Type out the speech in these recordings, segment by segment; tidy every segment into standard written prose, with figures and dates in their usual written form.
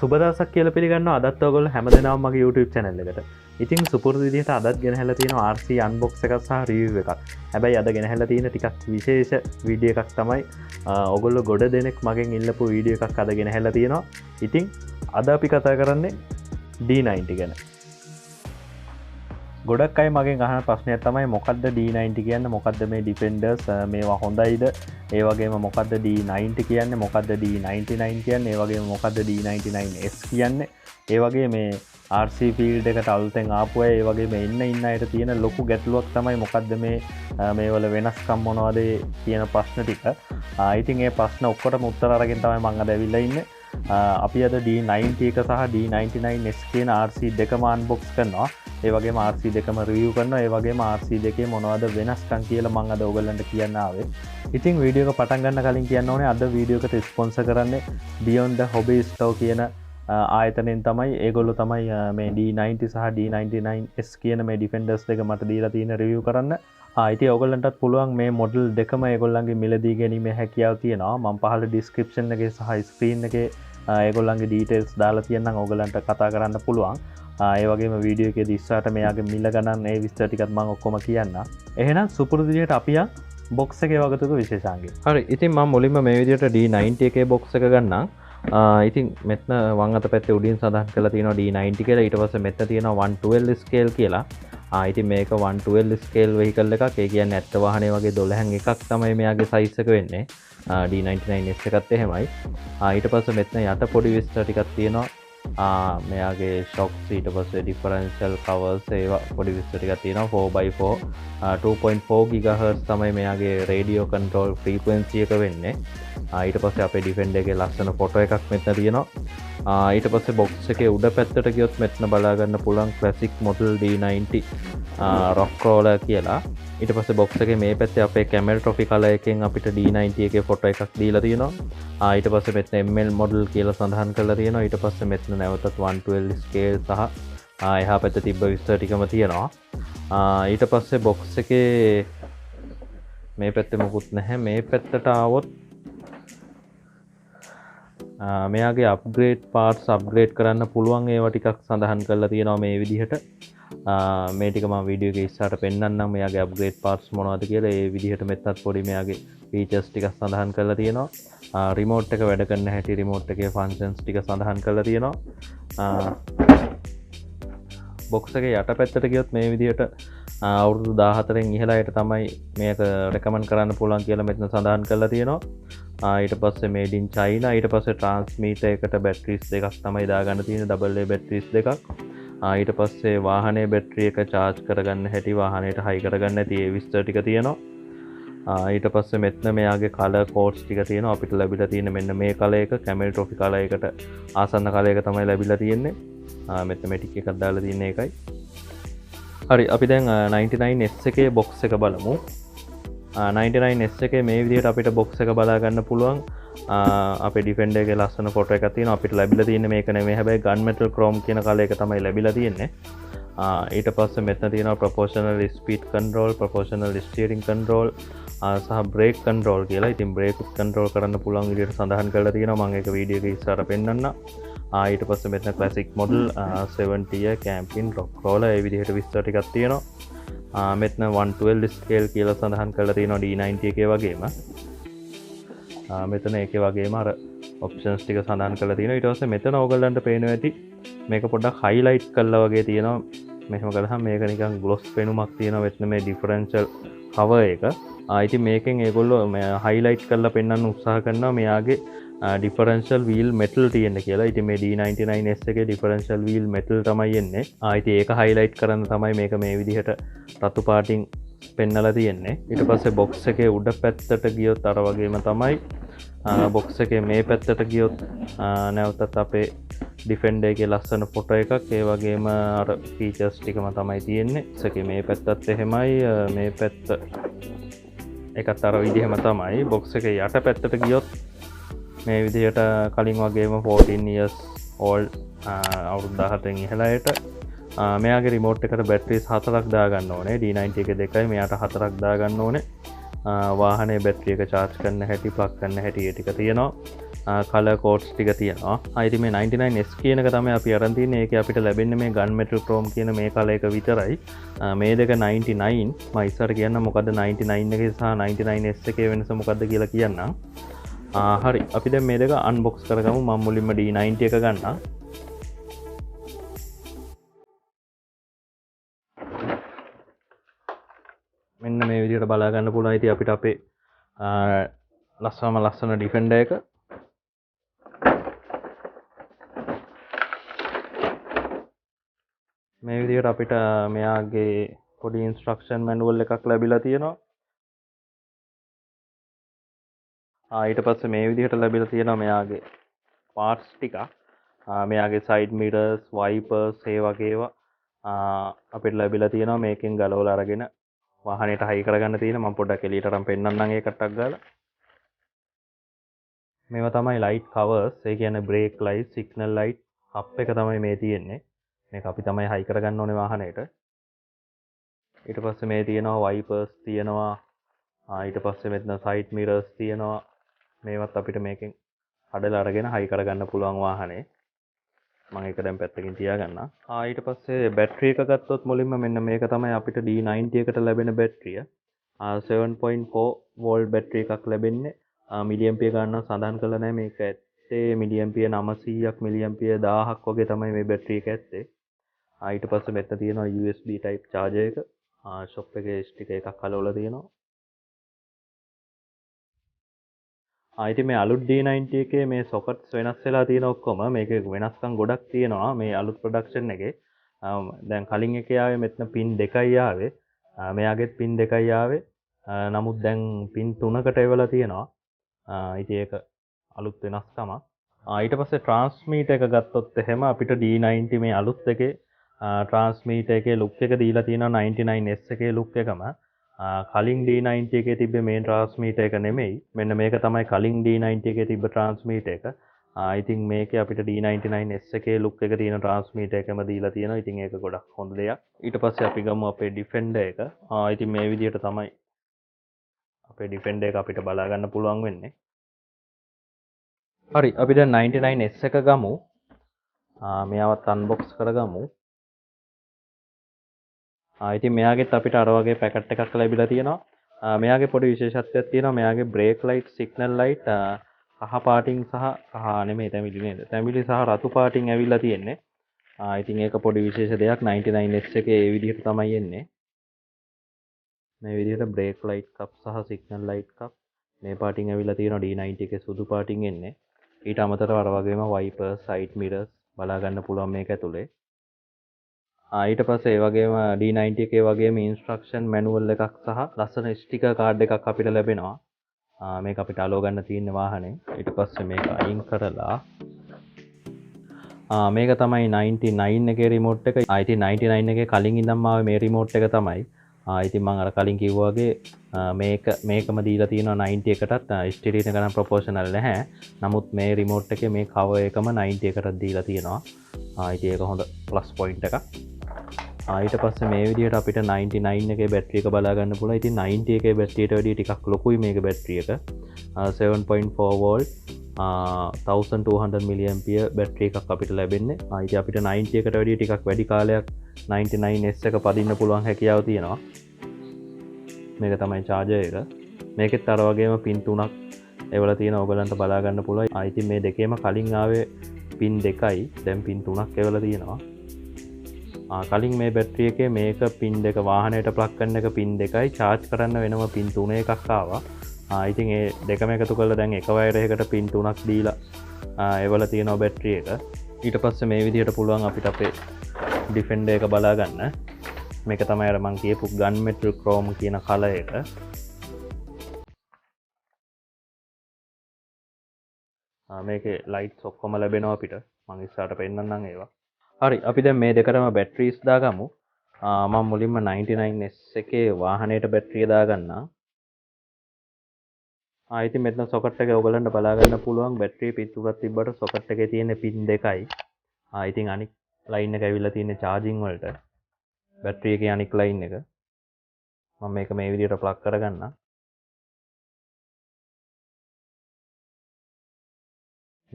සුබදසක් කියල පිළිගන්න අදත් ඔගොල්ලෝ හැමදෙනාම මගේ YouTube channel එකට. ඉතින් සුපුරුදු විදිහට අදත් ගෙනහැලා තියෙන RC unbox එකක් සහ review එකක්. හැබැයි අද ගෙනහැලා තියෙන ටිකක් විශේෂ වීඩියෝ එකක් තමයි ඔගොල්ලෝ ගොඩ දෙනෙක් මගෙන් ඉල්ලපු වීඩියෝ එකක් අද ගෙනහැලා තියෙනවා. ඉතින් අද අපි කතා කරන්නේ D90 ගැන. ගොඩක් අය මගෙන් අහන ප්‍රශ්නයක් තමයි මොකක්ද D90 කියන්නේ, මොකක්ද මේ Defenders මේවා හොඳයිද, ඒ වගේම මොකක්ද D90 කියන්නේ, මොකක්ද D99 කියන්නේ, ඒ වගේම මොකක්ද D99S කියන්නේ, ඒ වගේ මේ RC ෆීල්ඩ් එකට අලුතෙන් ආපු අය, ඒ වගේ මේ ඉන්න අයට තියෙන ලොකු ගැටලුවක් තමයි මොකක්ද මේවල වෙනස්කම් මොනවද කියන ප්‍රශ්න ටික. ඉතින් ඒ ප්‍රශ්න ඔක්කොටම උත්තර අරගෙන තමයි මම අද ඇවිල්ලා ඉන්නේ. අපි අද D90 එක සහ D99S කියන RC දෙකම අන්බොක්ස් කරනවා. ඒ වගේම RC දෙකම රිවිව් කරනවා. ඒ වගේම RC දෙකේ මොනවද වෙනස්කම් කියලා මම අද ඔයගලන්ට කියන්න ආවේ. ඉතින් වීඩියෝ එක පටන් ගන්න කලින් කියන්න ඕනේ අද වීඩියෝ එකට ස්පොන්සර් කරන්නේ Beyond the Hobby Store කියන ආයතනයෙන් තමයි. ඒගොල්ලෝ තමයි මේ D90 සහ D99S කියන මේ Defenders දෙක මට දීලා තියෙන රිවිව් කරන්න. ඉතින් ඔයගලන්ටත් පුළුවන් මේ මොඩල් දෙකම ඒගොල්ලන්ගේ මිලදී ගැනීමේ හැකියාව තියෙනවා. මම පහළ ඩිස්ක්‍රිප්ෂන් එකේ සහ ස්ක්‍රීන් එකේ ඒගොල්ලන්ගේ ඩීටේල්ස් දාලා තියෙනම් ඔයගලන්ට කතා කරන්න පුළුවන්. ඒ වගේම වීඩියෝ එකේදී ඉස්සරහට මෙයාගේ මිල ගණන් ඒ විස්තර ටිකත් මම ඔක්කොම කියන්න. එහෙනම් සුපුරුදු විදිහට අපි යන් බොක්ස් එකේ වගතුක විශේෂාංගය. හරි. ඉතින් මම මුලින්ම මේ විදිහට D90 එකේ බොක්ස් එක ගන්නම්. ඉතින් මෙතන වම් අත පැත්තේ උඩින් සඳහන් කරලා තියෙනවා D90 කියලා. ඊට පස්සේ මෙතන තියෙනවා 112 ස්කේල් කියලා. ඉතින් මේක 112 ස්කේල් වෙහිකල් එකක්. ඒ කියන්නේ ඇත්ත වාහනේ වගේ 12න් එකක් තමයි මෙයාගේ සයිස් එක වෙන්නේ. D99S එකත් එහෙමයි. ඊට පස්සේ මෙතන යට පොඩි විස්තර ටිකක් තියෙනවා. මෙයාගේ ෂොක්ස්, ඊට පස්සේ ඩිෆරන්ෂල් කවර්ස්, ඒවා පොඩි විස්තර ටිකක් තියෙනවා. 4x4 2.4 GHz තමයි මෙයාගේ රේඩියෝ කන්ට්‍රෝල් ෆ්‍රීකවෙන්සි එක වෙන්නේ. ඊට පස්සේ අපේ ඩිෆෙන්ඩර් එකේ ලස්සන ෆොටෝ එකක් මෙතන තියෙනවා. ඊට පස්සේ බොක්ස් එකේ උඩ පැත්තට ගියොත් මෙතන බලා ගන්න පුළුවන් ක්ලාසික් මොඩල් D90 රොක් රෝලර් කියලා. ඊට පස්සේ බොක්ස් එකේ මේ පැත්තේ අපේ කැමල් ට්‍රොෆි කලර් එකෙන් අපිට D90 එකේ ෆොටෝ එකක් දීලා තියෙනවා. ඊට පස්සේ මෙතන ML මොඩල් කියලා සඳහන් කරලා තියෙනවා. ඊට පස්සේ මෙතන නැවතත් 112 ස්කේල් සහ එහා පැත්තේ තිබ්බ විස්තර ටිකම තියෙනවා. ඊට පස්සේ බොක්ස් එකේ මේ පැත්තේ මොකුත් නැහැ. මේ පැත්තට ආවොත් මෙයාගේ අප්ග්‍රේඩ් පාර්ට්ස් අප්ග්‍රේඩ් කරන්න පුළුවන් ඒවා ටිකක් සඳහන් කරලා තියෙනවා මේ විදිහට. මේ ටික මම වීඩියෝ එකේ ඉස්සරහට පෙන්නන්නම් මෙයාගේ අප්ග්‍රේඩ් පාර්ට්ස් මොනවද කියලා. ඒ විදිහට මෙතනත් පොඩි මෙයාගේ ෆීචර්ස් ටික සඳහන් කරලා තියෙනවා. රිමෝට් එක වැඩ කරන හැටි, රිමෝට් එකේ ෆන්ක්ෂන්ස් ටික සඳහන් කරලා තියෙනවා. බොක්ස් එකේ යට පැත්තට ගියොත් මේ විදිහට අවුරුදු 14න් ඉහළ අයට තමයි මේක රෙකමන්ඩ් කරන්න පුළුවන් කියලා මෙතන සඳහන් කරලා තියෙනවා. ඊට පස්සේ මේඩ් ඉන් චයිනා. ඊට පස්සේ ට්‍රාන්ස්මීටර් එකට බැටරිස් දෙකක් තමයි දාගන්න තියෙන, AA බැටරිස් දෙකක්. ඊට පස්සේ වාහනේ බැටරි එක charge කරගන්න හැටි, වාහනේට හයි කරගන්න ඇති ඒ විස්තර ටික තියෙනවා. ඊට පස්සේ මෙතන මෙයාගේ කලර් කෝඩ්ස් ටික තියෙනවා. අපිට ලැබිලා තියෙන මෙන්න මේ කලර් එක කැමල් ට්‍රොෆි කලර් එකට ආසන්න කලර් එක තමයි ලැබිලා තියෙන්නේ. මෙතන මේ ටික එකක් දාලා තියෙන්නේ ඒකයි. හරි, අපි දැන් 99S එකේ බොක්ස් එක බලමු. 99S එකේ මේ විදිහට අපිට බොක්ස් එක බලා ගන්න පුළුවන්. අපේ ඩිෆෙන්ඩර් එකේ ලස්සන ෆොටෝ එකක් තියෙනවා. අපිට ලැබිලා තියෙන්නේ මේක නෙමෙයි, හැබැයි ගන් මෙටල් ක්‍රෝම් කියන කලර් එක තමයි ලැබිලා තියෙන්නේ. ඊට පස්සේ මෙතන තියෙනවා proportional speed control, proportional steering control සහ බ්‍රේක් කන්ට්‍රෝල් කියලා. ඉතින් බ්‍රේක් කන්ට්‍රෝල් කරන්න පුළුවන් විදිහට සඳහන් කරලා තියෙනවා. මම ඒක වීඩියෝ එකේ ඉස්සරහට පෙන්නන්නම්. ඊට පස්සේ මෙතන ක්ලාසික් මොඩල් 70 කැම්පින් රොක් රෝලර් ඒ විදිහට විස්තර ටිකක් තියෙනවා. මෙතන 112 ස්කේල් කියලා සඳහන් කරලා තියෙනවා D90 එකේ වගේම. මෙතන ඒකේ වගේම අර ඔප්ෂන්ස් ටික සඳහන් කරලා තියෙනවා. ඊට පස්සේ මෙතන ඕගලන්ට පේනවා ඇති මේක පොඩ්ඩක් හයිලයිට් කරලා වගේ තියෙනවා. මෙහෙම කළාම මේක නිකන් ග්ලොස් පෙනුමක් තියෙනවා මෙතන මේ ඩිෆරන්ෂල් කවර් එක. ඉතින් මේකෙන් ඒගොල්ලෝ හයිලයිට් කරලා පෙන්වන්න උත්සාහ කරනවා මෙයාගේ ඩිෆරන්ෂල් වීල් මෙටල් තියෙන කියලා. ඉතින් මේ D99S එකේ ඩිෆරන්ෂල් වීල් මෙටල් තමයි එන්නේ. ඉතින් ඒක හයිලයිට් කරන්න තමයි මේක මේ විදිහට රතු පාටින් පෙන්නලා තියෙන්නේ. ඊට පස්සේ බොක්ස් එකේ උඩ පැත්තට ගියොත් අර වගේම තමයි. බොක්ස් එකේ මේ පැත්තට ගියොත් නැවතත් අපේ ඩිෆෙන්ඩර් එකේ ලස්සන ෆොටෝ එකක්, ඒ වගේම අර ෆීචර්ස් ටිකම තමයි තියෙන්නේ. ඒකේ මේ පැත්තත් එහෙමයි, මේ පැත්ත එකත් අර විදිහම තමයි. බොක්ස් එකේ යට පැත්තට ගියොත් මේ විදිහට කලින් වගේම 14 years old අවුරුදු 17න් ඉහළ අයට මෙයාගේ රිමෝට් එකට බැටරිස් 4ක් දාගන්න ඕනේ. D90 එකේ 2යි, මෙයාට 4ක් දාගන්න ඕනේ. වාහනේ බැටරි එක charge කරන්න හැටි, ප්ලග් කරන්න හැටි ඒ ටික තියෙනවා. කලර් කෝඩ්ස් ටික තියෙනවා. ඉතින් මේ 99S කියන එක තමයි අපි අරන් තින්නේ. ඒකේ අපිට ලැබෙන්නේ මේ ගන් මෙටල් ක්‍රෝම් කියන මේ කලර් එක විතරයි. මේ දෙක 99. මම ඉස්සර කියන්න මොකද්ද 99 එකේ සහ 99S එකේ වෙනස මොකද්ද කියලා කියන්නම්. හරි අපි දැන් මේ දෙක අන්බොක්ස් කරගමු. මම මුලින්ම D90 එක ගන්නම්. මෙන්න මේ විදිහට බලා ගන්න පුළුවන්. ඉතින් අපිට අපේ ලස්සන ඩිෆෙන්ඩර් එක මේ විදිහට අපිට මෙයාගේ පොඩි ඉන්ස්ට්‍රක්ෂන් මැනුවල් එකක් ලැබිලා තියෙනවා. ඊට පස්සේ මේ විදිහට ලැබිලා තියෙනවා මෙයාගේ පාර්ට්ස් ටික. මෙයාගේ සයිඩ් මිරර්ස්, වයිපර්ස් ඒ වගේ ඒවා අපිට ලැබිලා තියෙනවා. මේකෙන් ගලවලා අරගෙන වාහනයට හයි කරගන්න තියෙන. මම පොඩ්ඩක් එළියට අරන් පෙන්නන්නම් ඒකටක් ගාලා. මේවා තමයි ලයිට් කවර්ස්. ඒ කියන්නේ brake light, signal light, hub එක තමයි මේ තියෙන්නේ. මේක අපි තමයි හයි කරගන්න ඕනේ වාහනයට. ඊට පස්සේ මේ තියෙනවා වයිපර්ස් තියෙනවා. ඊට පස්සේ මෙතන සයිඩ් මිරර්ස් තියෙනවා. මේවත් අපිට මේකෙන් හදලා අරගෙන හයි කරගන්න පුළුවන් වාහනේ. මම ඒක දැන් පැත්තකින් තියාගන්නම්. ඊට පස්සේ බැටරි එක ගත්තොත් මුලින්ම මෙන්න මේක තමයි අපිට D90 එකට ලැබෙන බැටරිය. 7.4 වෝල්ට් බැටරි එකක් ලැබෙන්නේ. මිලියම්පියර් ගන්න සඳහන් කළා නැහැ. මේක ඇත්තේ මිලියම්පියර් 900ක් මිලියම්පියර් 1000ක් වගේ තමයි මේ බැටරි එක ඇත්තේ. ඊට පස්සේ මෙතන තියෙනවා USB type charger එක. ෂොප් එකේ ස්ටිකර් එකක් හලවලා තියෙනවා. ඉතින් මේ අලුත් D90 එකේ මේ සොකට්ස් වෙනස් වෙලා තියෙන ඔක්කොම මේක වෙනස්කම් ගොඩක් තියෙනවා මේ අලුත් ප්‍රොඩක්ෂන් එකේ. දැන් කලින් එකේ ආවේ මෙතන පින් 2යි ආවේ. මෙයාගෙත් පින් 2යි ආවේ. නමුත් දැන් පින් 3කට එවලා තියෙනවා. ඉතින් ඒක අලුත් වෙනස්කමක්. ඊට පස්සේ ට්‍රාන්ස්මීටර් එක ගත්තොත් එහෙම අපිට D90 මේ අලුත් එකේ ට්‍රාන්ස්මීටර් එකේ ලුක් එක දීලා තියෙනවා 99S එකේ ලුක් එකම. කලින් D90 එකේ තිබ්බ මේ ට්‍රාන්ස්මීටර් එක නෙමෙයි. මෙන්න මේක තමයි කලින් D90 එකේ තිබ්බ ට්‍රාන්ස්මීටර් එක. ඉතින් මේකේ අපිට D99S එකේ ලුක් එක තියෙන ට්‍රාන්ස්මීටර් එකම දීලා තියෙනවා. ඉතින් ඒක ගොඩක් හොඳ දෙයක්. ඊට පස්සේ අපි ගමු අපේ ඩිෆෙන්ඩර් එක. ඉතින් මේ විදිහට තමයි අපේ ඩිෆෙන්ඩර් එක අපිට බලා ගන්න පුළුවන් වෙන්නේ. හරි අපි දැන් 99S එක ගමු. මෙයාවත් අන්බොක්ස් කරගමු. ඉතින් මෙයාගෙත් අපිට අර වගේ පැකට් එකක් ලැබිලා තියෙනවා. මෙයාගේ පොඩි විශේෂත්වයක් තියෙනවා. මෙයාගේ බ්‍රේක් ලයිට්, සිග්නල් ලයිට් කහ පාටින් සහ කහ නෙමෙයි තැඹිලි නේද? තැඹිලි සහ රතු පාටින් ඇවිල්ලා තියෙන්නේ. ඉතින් ඒක පොඩි විශේෂ දෙයක්. 99S එකේ ඒ විදිහට තමයි එන්නේ. මේ විදිහට බ්‍රේක් ලයිට් කප් සහ සිග්නල් ලයිට් කප් මේ පාටින් ඇවිල්ලා තියෙනවා. D90 එකේ සුදු පාටින් එන්නේ. ඊට අමතරව අර වගේම වයිපර්ස්, සයිඩ් මිරර්ස් බලා ගන්න පුළුවන් මේක ඇතුලේ. ඊට පස්සේ ඒ වගේම D90 එකේ වගේම ඉන්ස්ට්‍රක්ෂන් මැනුවල් එකක් සහ ලස්සන ස්ටිකර් කාඩ් එකක් අපිට ලැබෙනවා. මේක අපිට අලෝ ගන්න තියෙන වාහනේ. ඊට පස්සේ මේක අයින් කරලා මේක තමයි 99 එකේ රිමෝට් එක. ඉතින් 99 එකේ කලින් ඉඳන්ම ආවේ මේ රිමෝට් එක තමයි. ඉතින් මම අර කලින් කිව්වා වගේ මේකම දීලා තියෙනවා 90 එකටත් ස්ටිරියන් එක නම් ප්‍රොපෝෂනල් නැහැ. නමුත් මේ රිමෝට් එකේ මේ කවර් එකම 90 එකටත් දීලා තියෙනවා. ඉතින් ඒක හොඳ ප්ලස් පොයින්ට් එකක්. ඊට පස්සේ මේ විදිහට අපිට 99 එකේ බැටරි එක බලා ගන්න පුළුවන්. ඉතින් 90 එකේ බැටරියට වැඩිය ටිකක් ලොකුයි මේක බැටරි එක. 7.4 වෝල්ට් 1200 මිලියම්පියර් බැටරි එකක් අපිට ලැබෙන්නේ. ඉතින් අපිට 90 එකට වැඩිය ටිකක් වැඩි කාලයක් 99S එක පදින්න පුළුවන් හැකියාව තියෙනවා. මේක තමයි charger එක. මේකෙත් අර වගේම පින් 3ක් එවලා තියෙන ඕගලන්ට බලා ගන්න පුළුවන්. ඉතින් මේ දෙකේම කලින් ආවේ පින් 2යි. දැන් පින් 3ක් එවලා තියෙනවා. කලින් මේ බැට්‍රිය එකේ මේක පින් 2 වාහනයට ප්ලග් කරන එක පින් 2යි charge කරන්න වෙනම පින් 3 එකක් ආවා. ඉතින් ඒ දෙකම එකතු කරලා දැන් එක වයර් එකකට පින් 3ක් දීලා එවලා තියෙනවා බැට්‍රිය එක. ඊට පස්සේ මේ විදිහට පුළුවන් අපිට අපේ ඩිෆෙන්ඩර් එක බලා ගන්න. මේක තමයි අර මං කියපු ගන් මෙටල් ක්‍රෝම් කියන කලර් එක. මේකේ ලයිට්ස් ඔක්කොම ලැබෙනවා අපිට. මං ඉස්සරහට පෙන්නන්නම් ඒවා. හරි අපි දැන් මේ දෙකටම බැටරිස් දාගමු. මම මුලින්ම 99S එකේ වාහනයට බැටරිය දාගන්නම්. ඉතින් මෙතන සොකට් එක ඔයගලන්ට බලා ගන්න පුළුවන් බැටරිය පිටුපත් තිබ්බට සොකට් එකේ තියෙන පින් 2යි. ඉතින් අනික් ලයින් එක ඇවිල්ලා තියෙන්නේ charging වලට. බැටරිය එකේ අනික් ලයින් එක. මම මේක මේ විදිහට ප්ලග් කරගන්නම්.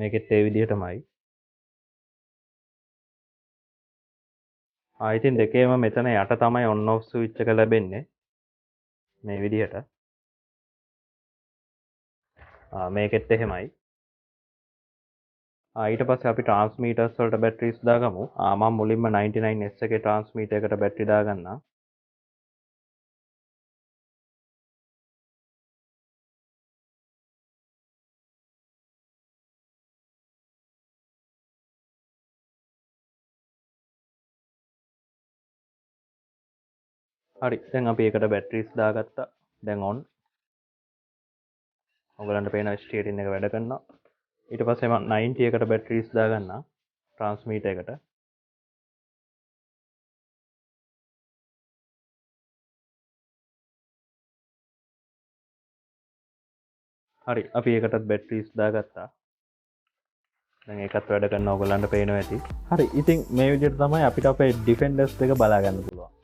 මේකෙත් ඒ විදිහටමයි. ඉතින් දෙකේම මෙතන යට තමයි ඔන් ඔෆ් ස්විච් එක ලැබෙන්නේ මේ විදිහට. මේකෙත් එහෙමයි. ඊට පස්සේ අපි ට්‍රාන්ස්මීටර්ස් වලට බැටරිස් දාගමු. මම මුලින්ම 99S එකේ ට්‍රාන්ස්මීටර් එකට බැටරි දාගන්නම්. හරි, දැන් අපි ඒකට බැටරිස් දාගත්තා. දැන් ඔන්. ඔයගලන්ට පේනවා ස්ටියරින් එක වැඩ කරනවා. ඊට පස්සේ මම 90 එකට බැටරිස් දාගන්නම් ට්‍රාන්ස්මීටර් එකට. හරි, අපි ඒකටත් බැටරිස් දාගත්තා. දැන් ඒකත් වැඩ කරනවා ඔයගලන්ට පේනවා ඇති. හරි, ඉතින් මේ විදිහට තමයි අපිට අපේ ඩිෆෙන්ඩර්ස් දෙක බලා ගන්න පුළුවන්.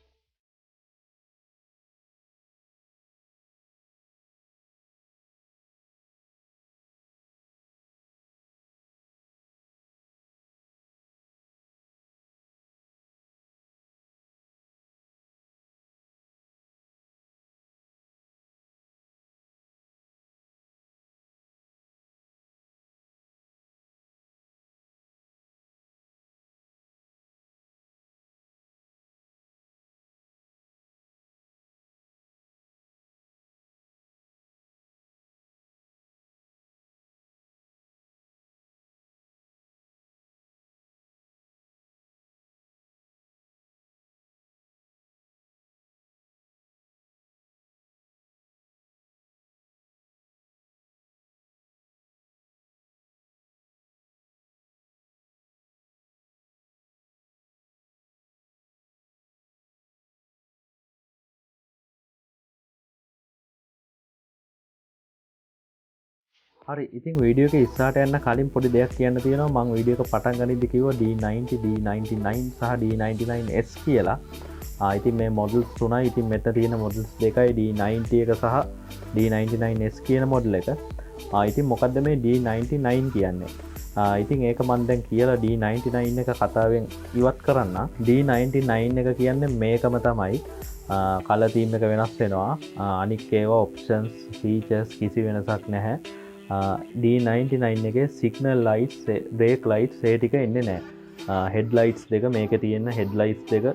හරි, ඉතින් වීඩියෝ එක ඉස්සරහට යන්න කලින් පොඩි දෙයක් කියන්න තියෙනවා. මම වීඩියෝ එක පටන් ගනිද්දි කිව්වා D90, D99 සහ D99S කියලා. ඉතින් මේ මොඩල්ස් තුනයි. ඉතින් මෙතන තියෙන මොඩල්ස් දෙකයි, D90 එක සහ D99S කියන මොඩල් එක. ඉතින් මොකද්ද මේ D99 කියන්නේ? ඉතින් ඒක මම දැන් කියලා D99 එක කතාවෙන් ඉවත් කරන්න. D99 එක කියන්නේ මේකම තමයි. කලර් තීම් එක වෙනස් වෙනවා. අනික් ඒවා ඔප්ෂන්ස්, ෆීචර්ස් කිසි වෙනසක් නැහැ. D99 එකේ සිගනල් ලයිට්ස්, බ්‍රේක් ලයිට්ස් ඒ ටික එන්නේ නැහැ. හෙඩ් ලයිට්ස් දෙක මේක තියෙන හෙඩ් ලයිට්ස් දෙක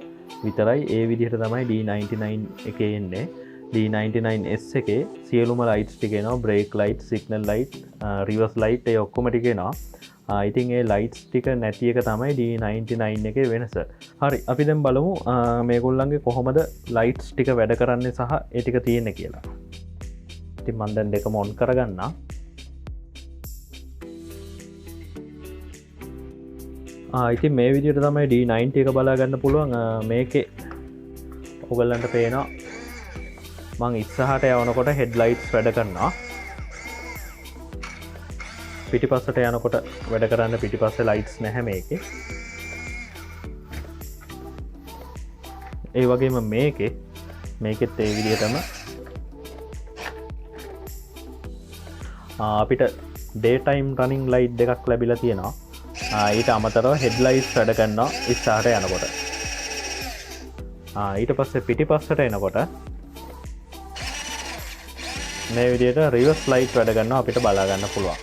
විතරයි. ඒ විදිහට තමයි D99 එකේ එන්නේ. D99S එකේ සියලුම ලයිට්ස් ටික එනවා. Brake light, signal light, reverse light ඒ ඔක්කොම ටික එනවා. ඉතින් ඒ ලයිට්ස් ටික නැති එක තමයි D99 එකේ වෙනස. හරි, අපි දැන් බලමු මේගොල්ලන්ගේ කොහොමද ලයිට්ස් ටික වැඩ කරන්නේ සහ ඒ ටික තියෙන්නේ කියලා. ඉතින් මම දැන් දෙකම ඔන් කරගන්නම්. ඉතින් මේ විදිහට තමයි D90 එක බලාගන්න පුළුවන්. මේකේ ඔයගලන්ට පේනවා මං ඉස්සරහට යවනකොට හෙඩ්ලයිට්ස් වැඩ කරනවා. පිටිපස්සට යනකොට වැඩ කරන්න පිටිපස්සේ ලයිට්ස් නැහැ මේකේ. ඒ වගේම මේකෙත් ඒ විදිහටම අපිට ඩේ ටයිම් රනින් ලයිට් දෙකක් ලැබිලා තියෙනවා. ඊට අමතරව හෙඩ්ලයිට්ස් වැඩ කරනවා ඉස්සරහට යනකොට. ඊට පස්සේ පිටිපස්සට එනකොට මේ විදිහට රිවර්ස් ලයිට් වැඩ කරනවා අපිට බලා ගන්න පුළුවන්.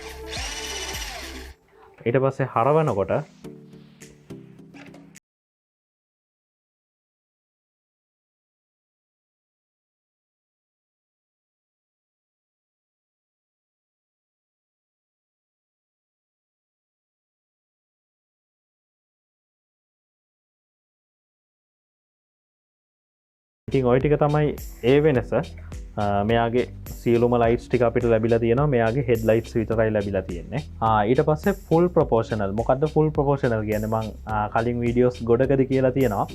ඊට පස්සේ හරවනකොට ඉතින් ඔය ටික තමයි ඒ වෙනස. මෙයාගේ සියලුම ලයිට්ස් ටික අපිට ලැබිලා තියෙනවා. මෙයාගේ හෙඩ් ලයිට්ස් විතරයි ලැබිලා තියෙන්නේ. ඊට පස්සේ ෆුල් ප්‍රොපෝෂනල්. මොකද්ද ෆුල් ප්‍රොපෝෂනල් කියන්නේ? මම කලින් වීඩියෝස් ගොඩකදී කියලා තියෙනවා.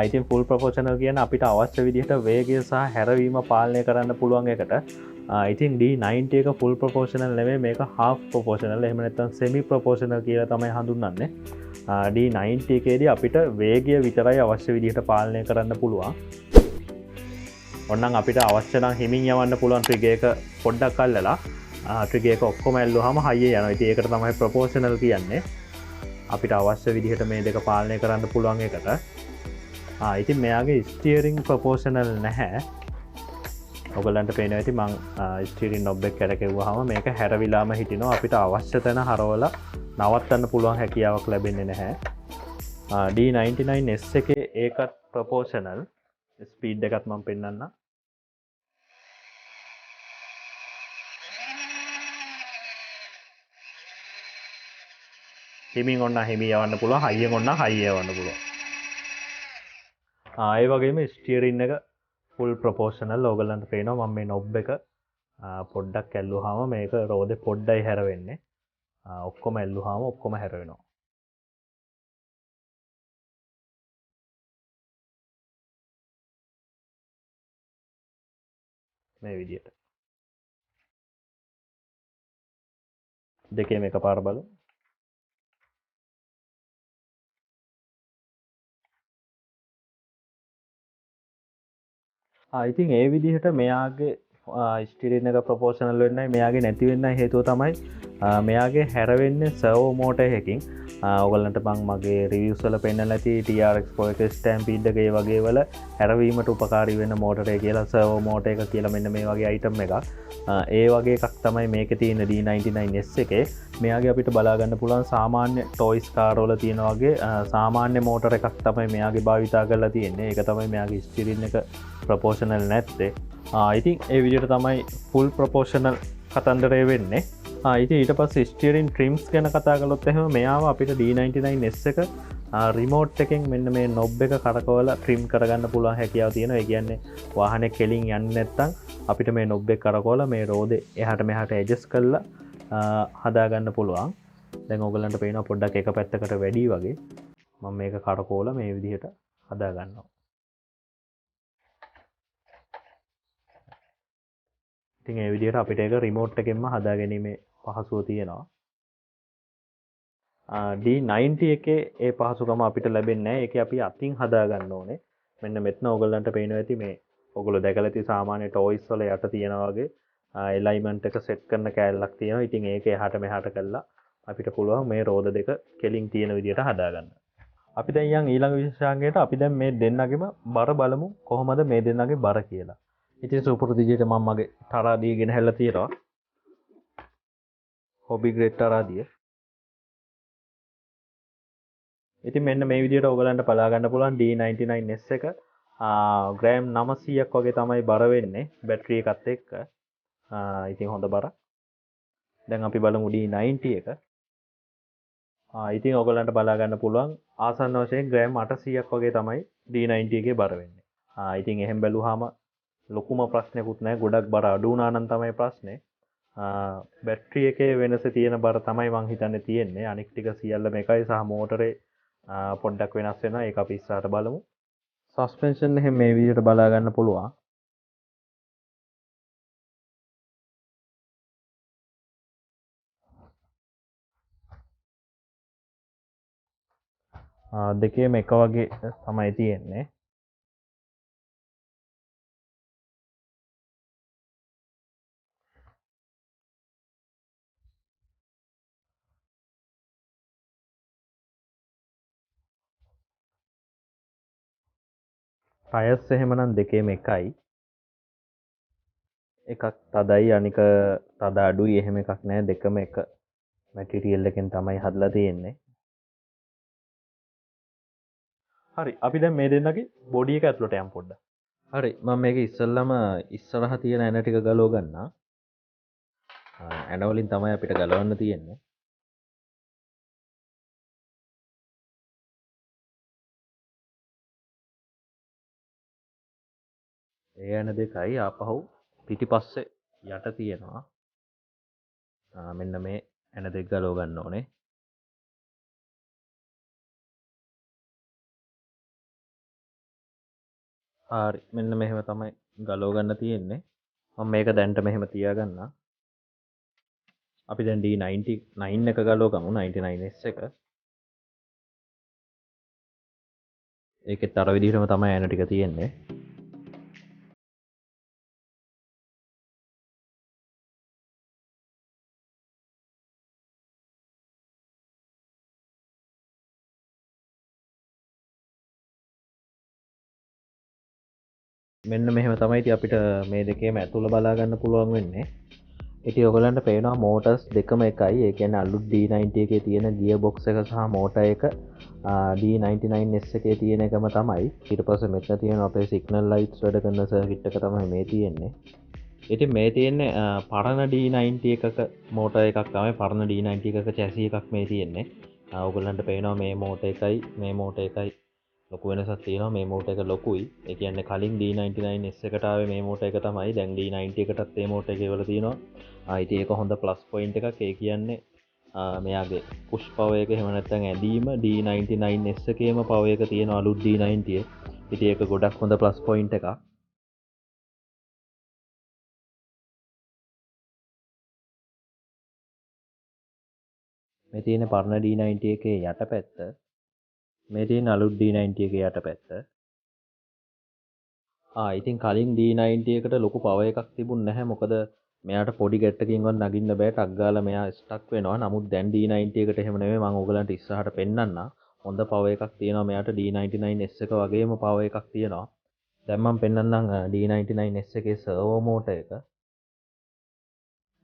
ඉතින් ෆුල් ප්‍රොපෝෂනල් කියන්නේ අපිට අවශ්‍ය විදිහට වේගය සහ හැරවීම පාලනය කරන්න පුළුවන් එකට. ඉතින් D90 එක ෆුල් ප්‍රොපෝෂනල් නෙමෙයි, මේක half ප්‍රොපෝෂනල්. එහෙම නැත්නම් semi ප්‍රොපෝෂනල් කියලා තමයි හඳුන්වන්නේ. D90 එකේදී අපිට වේගය විතරයි අවශ්‍ය විදිහට පාලනය කරන්න පුළුවන්. ඔන්නම් අපිට අවශ්‍ය නම් හිමින් යවන්න පුළුවන් ට්‍රිගර් එක පොඩ්ඩක් අල්ලලා ට්‍රිගර් එක ඔක්කොම ඇල්ලුවාම හයිය යනවා. ඉතින් ඒකට තමයි ප්‍රොපෝෂනල් කියන්නේ. අපිට අවශ්‍ය විදිහට මේ දෙක පාලනය කරන්න පුළුවන් එකට. ඉතින් මෙයාගේ ස්ටියරිං ප්‍රපෝෂනල් නැහැ. ඔගලන්ට පේන ඇති මං ස්ටිරින් නොබ්බෙක් කැරකෙව්වාහම මේක හැරවිලාම හිටිනවා. අපිට අවශ්‍ය තැන හරවල නවත්තන්න පුළුවන් හැකියාවක් ලැබෙන්නේ නැහැ. D99S එක ඒකත් ප්‍රපෝෂනල් ස්පීඩ් එකත් මම පෙන්වන්න. හිමින් ඔන්න හිමි යවන්න පුළුවන්, හයියෙන් ඔන්න හයිය යවන්න පුළුවන්. ඒ වගේම ස්ටියරින් එක ෆුල් ප්‍රපෝෂනල්. ඕගලන්ට පේනවා මම මේ නොබ් එක පොඩ්ඩක් ඇල්ලුවාම මේක රෝදේ පොඩ්ඩයි හැරවෙන්නේ. ඔක්කොම ඇල්ලුවාම ඔක්කොම හැරවෙනවා. මේ විදිහට දෙකේම එකපාර බලමු. ඉතින් ඒ විදිහට මෙයාගේ ස්ටිරින් එක ප්‍රපෝෂනල් වෙන්නයි මෙයාගේ නැති වෙන්න හේතුව තමයි මෙයාගේ හැරවෙන්නේ සර්වෝ මෝටරයකින්. ඔයගලන්ට මං මගේ රිවිව්ස් වල පෙන්නලා ඇති TRX Pro එක ස්ටැම්පීඩ් එකේ වගේ වල හැරවීමට උපකාරී වෙන මෝටරය කියලා සර්වෝ මෝටර් එක කියලා මෙන්න මේ වගේ අයිටම් එකක්. ඒ වගේ එකක් තමයි මේකේ තියෙන D99S එකේ. මෙයාගේ අපිට බලා ගන්න පුළුවන් සාමාන්‍ය ටොයිස් කාර් වල තියෙන වගේ සාමාන්‍ය මෝටර එකක් තමයි මෙයාගේ භාවිතා කරලා තියෙන්නේ. ඒක තමයි මෙයාගේ ස්ටිරින් එක ප්‍රපෝෂනල් නැත්තේ. ඉතින් ඒ විදිහට තමයි ෆුල් ප්‍රපෝෂනල් කතන්දරය වෙන්නේ. ඉතින් ඊට පස්සේ ස්ටියරින් ට්‍රිම්ස් ගැන කතා කළොත් එහෙම මෙයාව අපිට D99S එක රිමෝට් එකෙන් මෙන්න මේ නොබ් එක කරකවලා ට්‍රිම් කරගන්න පුළුවන් හැකියාව තියෙනවා. ඒ කියන්නේ වාහනේ කෙලින් යන්නේ නැත්නම් අපිට මේ නොබ් එක කරකවලා මේ රෝදේ එහාට මෙහාට ඇඩ්ජස්ට් කරලා හදාගන්න පුළුවන්. දැන් ඔයගලන්ට පේනවා පොඩ්ඩක් එක පැත්තකට වැඩි වගේ. මම මේක කරකවලා මේ විදිහට හදාගන්නවා. ඉතින් ඒ විදිහට අපිට ඒක රිමෝට් එකෙන්ම හදාගැනීමේ පහසුව තියෙනවා. D90 එකේ ඒ පහසුකම අපිට ලැබෙන්නේ නැහැ. ඒකේ අපි අතින් හදාගන්න ඕනේ. මෙන්න මෙතන ඔයගලන්ට පේනවා ඇති මේ ඔයගොල්ලෝ දැකලා ඇති සාමාන්‍ය ටොයිස් වල යට තියෙනා වගේ එලයින්මන්ට් එක සෙට් කරන කෑල්ලක් තියෙනවා. ඉතින් ඒක එහාට මෙහාට කරලා අපිට පුළුවන් මේ රෝද දෙක කෙලින් තියෙන විදිහට හදාගන්න. අපි දැන් යන් ඊළඟ විශේෂාංගයට. අපි දැන් මේ දෙන්නගෙම බර බලමු කොහොමද මේ දෙන්නගේ බර කියලා. ඉතින් සුපුරුදු විදිහට මම මගේ තරාදිය ගෙන හැල්ලා තියෙනවා. හොබි ග්‍රේඩ් තරාදිය. ඉතින් මෙන්න මේ විදිහට ඔයගලන්ට බලා ගන්න පුළුවන් D99S එක ග්‍රෑම් 900ක් වගේ තමයි බර වෙන්නේ බැටරි එකත් එක්ක. ඉතින් හොඳ බරක්. දැන් අපි බලමු D90 එක. ඉතින් ඔයගලන්ට බලා ගන්න පුළුවන් ආසන්න වශයෙන් ග්‍රෑම් 800ක් වගේ තමයි D90 එකේ බර වෙන්නේ. ඉතින් එහෙම බැලුවාම ලොකුම ප්‍රශ්නයක්වත් නැහැ. ගොඩක් බර අඩු වුණා නම් තමයි ප්‍රශ්නේ. බැටරි එකේ වෙනස තියෙන බර තමයි මං හිතන්නේ තියෙන්නේ. අනික් ටික සියල්ලම එකයි සහ මෝටරේ පොඩ්ඩක් වෙනස් වෙනවා. ඒක අපි ඉස්සරහට බලමු. සස්පෙන්ෂන් එහෙම මේ විදිහට බලා ගන්න පුළුවන්. දෙකේම එක වගේ තමයි තියෙන්නේ. ටයර්ස් එහෙමනම් දෙකේම එකයි. එකක් තදයි අනික තද අඩුයි එහෙම එකක් නැහැ. දෙකම එක මැටීරියල් එකෙන් තමයි හදලා තියෙන්නේ. හරි අපි දැන් මේ දෙන්නගේ බොඩි එක ඇතුළට යමු පොඩ්ඩක්. හරි මම මේක ඉස්සෙල්ලම ඉස්සරහ තියෙන ඇන ටික ගලව ගන්නවා. ඇන වලින් තමයි අපිට ගලවන්න තියෙන්නේ. ඒ ඇන දෙකයි ආපහු පිටිපස්සේ යට තියෙනවා. මෙන්න මේ ඇන දෙක ගලව ගන්න ඕනේ. හරි මෙන්න මෙහෙම තමයි ගලව ගන්න තියෙන්නේ. මම මේක දැන්ට මෙහෙම තියාගන්න. අපි දැන් D99 එක ගලව ගමු. 99S එක. ඒකෙත් අර විදිහටම තමයි ඇන ටික තියෙන්නේ. මෙන්න මෙහෙම තමයිති අපිට මේ දෙකේම ඇතුළ බලාගන්න පුළුවන් වෙන්නේ. ඉති ඔගලන්ට පේනවා මෝටස් දෙකම එකයි ඒකැන අලු D90 එක තියෙන ගිය බොක්ස එක සහ මෝට එක D99 එකේ තියෙන එකම තමයි ඉට පස මෙත්න තියෙන අපේ සිගනල් ලයිට් වැඩ කරන්න සර්කිට්ක තමයි මේ තියෙන්නේ. ඉති මේ තියෙන්නේ පරණ D90 එකක මෝට එකක් තමයි පරණ D90 එකක චැසිය එකක් මේ තියෙන්නේ. ඔගුලන්ට පේනවා මේ මෝට එකයි මේ මෝට එකයි ලොකු වෙනසක් තියෙනවා මේ මෝට එක ලොකුයි ඒ කියන්නේ කලින් D99 S එකටාව මේ මෝට එක තමයි දැන් D90 එකටත් ඒ මෝට එක වල තියෙනවා අයිති ඒක හොඳ ප්ලස් පොයින්ට් එකක් ඒ කියන්නේ මෙයාගේ පුෂ් පව එක එහෙම නැත්නම් ඇදීම D99 S එකේම පව එක තියෙන අලුත් D90 ඉතින් ඒක ගොඩක් හොඳ ප්ලස් පොයින්ට් එකක් මේ තියෙන පරණ D90 එකේ යටපැත්ත මේ තියෙන අලුත් D90 එකේ යටපැත්ත ඉතින් කලින් D90 එකට ලොකු පව එකක් තිබුණ නැහැ මොකද මෙයාට පොඩි ගැට්ටකින්වත් නගින්න බෑ ටක් ගාලා මෙයා ස්ටක් වෙනවා නමුත් දැන් D90 එකට එහෙම නෙමෙයි මම ඔයගලන්ට ඉස්සරහට පෙන්නන්න හොඳ පව එකක් තියෙනවා මෙයාට D99 S එක වගේම පව එකක් තියෙනවා දැන් මම පෙන්නන්නම් D99 S එකේ සර්වෝ මෝටර් එක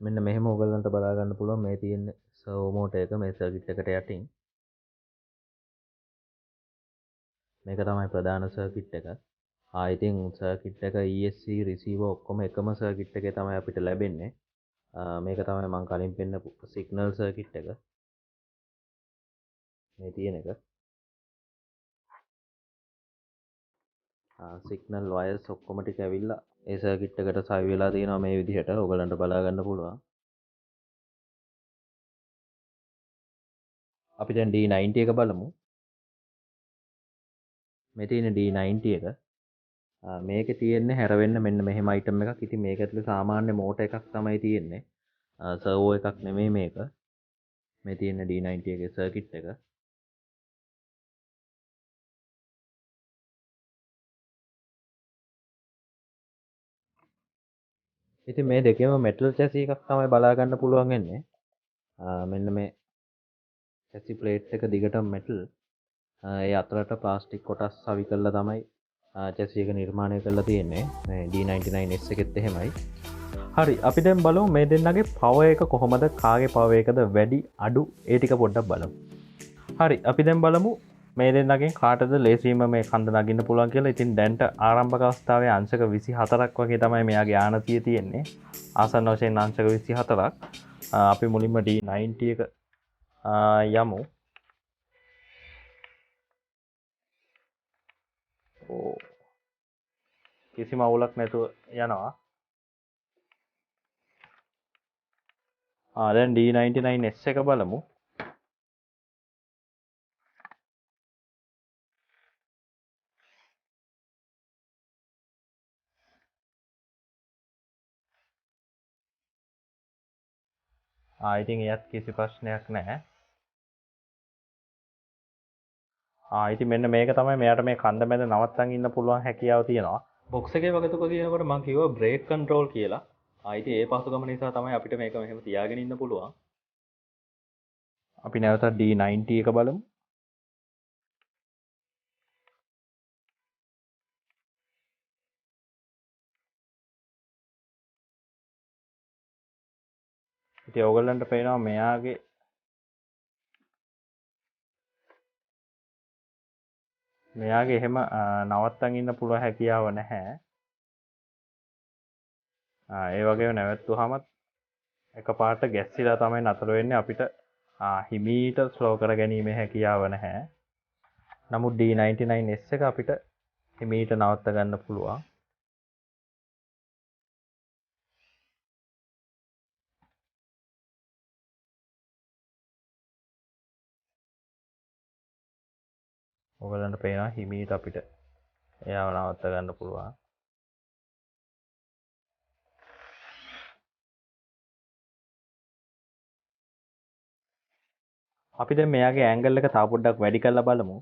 මෙන්න මෙහෙම ඔයගලන්ට බලා ගන්න පුළුවන් මේ තියෙන සර්වෝ මෝටර් එක මේ සර්කිට් එකට යටින් මේක තමයි ප්‍රධාන සර්කිට් එක ඉතින් සර්කිට් එක ESC රිසීවර් ඔක්කොම එකම සර්කිට් එකේ තමයි අපිට ලැබෙන්නේ. මේක තමයි මම කලින් පෙන්නපු සිග්නල් සර්කිට් එක. මේ තියෙන එක. සිග්නල් වයර්ස් ඔක්කොම ටික ඇවිල්ලා ඒ සර්කිට් එකට සවි වෙලා තියෙනවා මේ විදිහට. ඔයගලන්ට බලා ගන්න පුළුවන්. අපි දැන් D90 එක බලමු. මේ තියෙන D90 එක. මේකේ තියෙන්නේ හැරවෙන්න මෙන්න මෙහෙම අයිටම් එකක්. ඉතින් මේක ඇතුලේ සාමාන්‍ය මෝටර් එකක් තමයි තියෙන්නේ. සර්වෝ එකක් නෙමෙයි මේක. මේ තියෙන D90 එකේ සර්කිට් එක. ඉතින් මේ දෙකේම මෙටල් චැසි එකක් තමයි බලා ගන්න පුළුවන් වෙන්නේ. මෙන්න මේ චැසි ප්ලේට් එක දිගටම මෙටල්. ඒ අතරට ප්ලාස්ටික් කොටස් සවි කරලා තමයි චැසි එක නිර්මාණය කරලා තියෙන්නේ. මේ D99 S එකෙත් එහෙමයි. හරි අපි දැන් බලමු මේ දෙන්නගේ පව එක කොහොමද කාගේ පව එකද වැඩි අඩු ඒ ටික පොඩ්ඩක් බලමු. හරි අපි දැන් බලමු මේ දෙන්නගෙන් කාටද ලේසියෙන්ම මේ කන්ද නගින්න පුළුවන් කියලා. ඉතින් දැන්ට ආරම්භක අවස්ථාවේ අංශක 24ක් වගේ තමයි මෙයාගේ ආනතිය තියෙන්නේ. ආසන්න වශයෙන් අංශක 24ක්. අපි මුලින්ම D90 එක යමු. කිසිම අවුලක් නැතුව යනවා. දැන් D99 S එක බලමු. ඉතින් එයත් කිසි ප්‍රශ්නයක් නැහැ. ඉතින් මෙන්න මේක තමයි මෙයාට මේ කන්ද මැද නවත්තන් ඉන්න පුළුවන් හැකියාව තියෙනවා. බොක්ස් එකේ වගතුක තියෙනකොට මම කිව්වා බ්‍රේක් කන්ට්‍රෝල් කියලා. ඉතින් ඒ පසුකම නිසා තමයි අපිට මේක මෙහෙම තියාගෙන ඉන්න පුළුවන්. අපි නැවතත් D90 එක බලමු. ඉතින් ඔයගොල්ලන්ට පේනවා මෙයාගේ එහෙම නවත්තන් ඉන්න පුළුවන් හැකියාව නැහැ. ඒ වගේම නැවැත්තුවාමත් එකපාරට ගැස්සිලා තමයි නතර වෙන්නේ. අපිට හිමීට ස්ලෝ කර ගැනීමේ හැකියාව නැහැ. නමුත් D99 S එක අපිට හිමීට නවත්ත ගන්න පුළුවන්. ඔයගලන්ට පේනවා හිමීට අපිට එයාව නවත්ත ගන්න පුළුවන්. අපි දැන් මෙයාගේ ඇන්ගල් එක තව පොඩ්ඩක් වැඩි කරලා බලමු.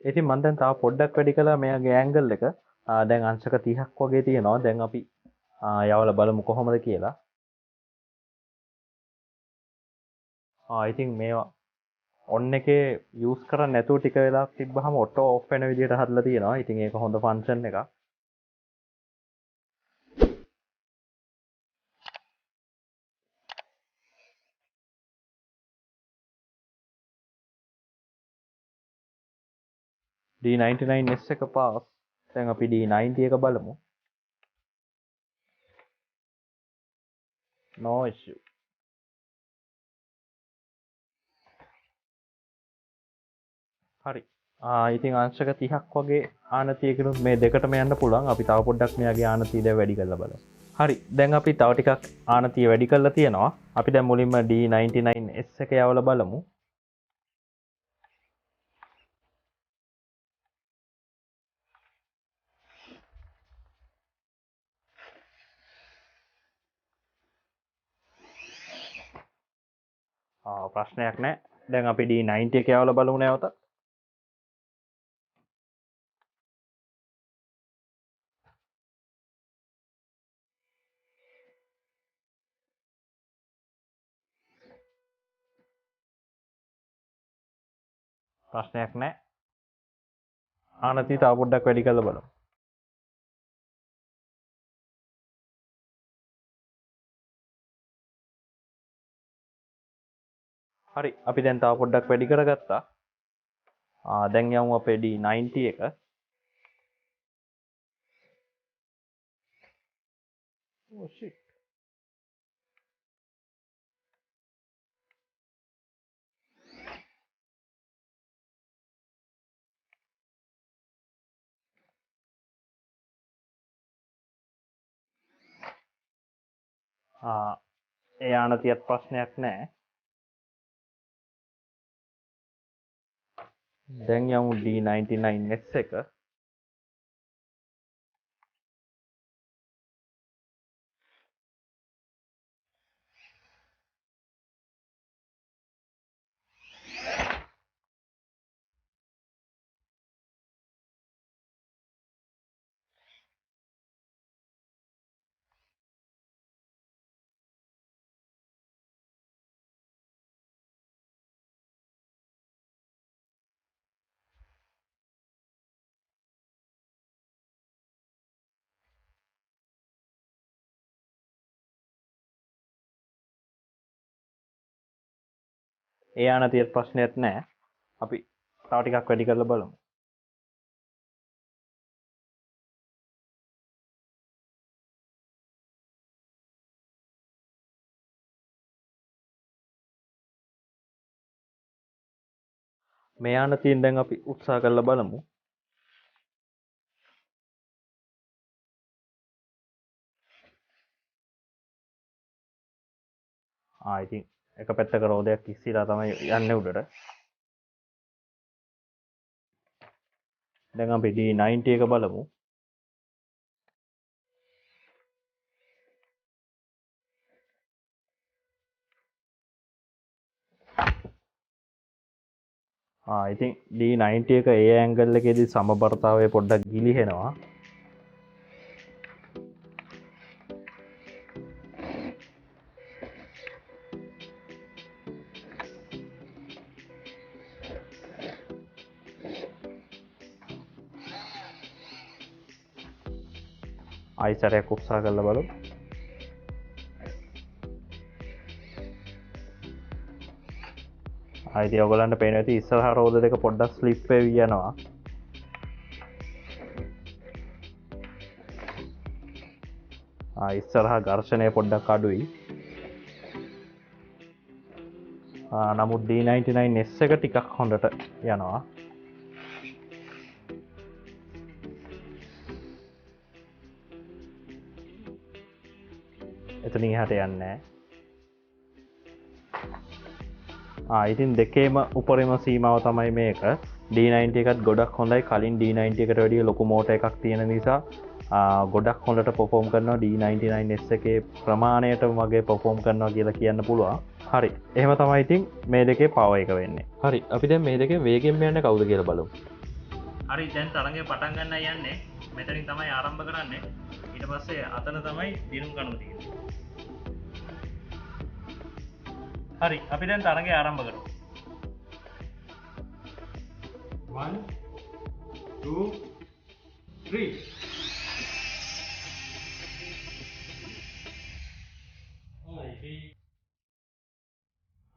ඉතින් මම දැන් තව පොඩ්ඩක් වැඩි කළා මෙයාගේ ඇන්ගල් එක. දැන් අංශක 30ක් වගේ තියෙනවා. දැන් අපි යවලා බලමු කොහොමද කියලා. ඉතින් මේවා ඔන් එකේ යූස් කරන්නේ නැතුව ටික වෙලාවක් තිබ්බහම ඔටෝ ඔෆ් වෙන විදිහට හදලා තියෙනවා. ඉතින් ඒක හොඳ ෆන්ක්ෂන් එකක්. D99S එක පාස්. දැන් අපි D90 එක බලමු. No issue. හරි. ඉතින් අංශක 30ක් වගේ ආනතියකිනුත් මේ දෙකටම යන්න පුළුවන්. අපි තව පොඩ්ඩක් මෙයාගේ ආනතිය දැන් වැඩි කරලා බලමු. හරි. දැන් අපි තව ටිකක් ආනතිය වැඩි කරලා තියෙනවා. අපි දැන් මුලින්ම D99S එක යවලා බලමු. ප්‍රශ්නයක් නැහැ. දැන් අපි D90 එක යවලා බලමු නැවත. ප්‍රශ්නයක් නැහැ. ආනතිය තව පොඩ්ඩක් වැඩි කරලා බලමු. හරි. අපි දැන් තව පොඩ්ඩක් වැඩි කරගත්තා. දැන් යමු අපේ D90 එක. Oh shit. ඒ ආනතියත් ප්‍රශ්නයක් නැහැ. දැන් යමු D99S එක. ඒ ආනතියත් ප්‍රශ්නයක් නැහැ. අපි තව ටිකක් වැඩි කරලා බලමු. මේ ආනතියෙන් දැන් අපි උත්සාහ කරලා බලමු. ඉතින් එක පැත්තක රෝදයක් ඉස්සිලා තමයි යන්නේ උඩට. දැන් අපි D90 එක බලමු. ඉතින් D90 එක ඒ ඇන්ගල් එකේදී සමබරතාවය පොඩ්ඩක් ගිලිහෙනවා. ආයිසරයක් උත්සාහ කරලා බලමු. ඉතින් ඔයගලන්ට පේනවා ඇති ඉස්සරහා රෝද දෙක පොඩ්ඩක් ස්ලිප් වෙවි යනවා. ඉස්සරහා ඝර්ෂණය පොඩ්ඩක් අඩුයි. නමුත් D99S එක ටිකක් හොඳට යනවා. එතනින් එහාට යන්නේ නැහැ. ඉතින් දෙකේම උපරිම සීමාව තමයි මේක. D90 එකත් ගොඩක් හොඳයි. කලින් D90 එකට වැඩිය ලොකු මෝටර් එකක් තියෙන නිසා ගොඩක් හොඳට perform කරනවා. D99S එකේ ප්‍රමාණයට වගේ perform කරනවා කියලා කියන්න පුළුවන්. හරි. එහෙම තමයි ඉතින් මේ දෙකේ power එක වෙන්නේ. හරි. අපි දැන් මේ දෙකේ වේගෙන් යන්නේ කවුද කියලා බලමු. හරි. දැන් තරඟය පටන් ගන්න යන්නේ. මෙතනින් තමයි ආරම්භ කරන්නේ. ඊට පස්සේ අතන තමයි දිනුම් කණුව තියෙන්නේ. හරි. අපි දැන් තරඟය ආරම්භ කරමු. 1 2 3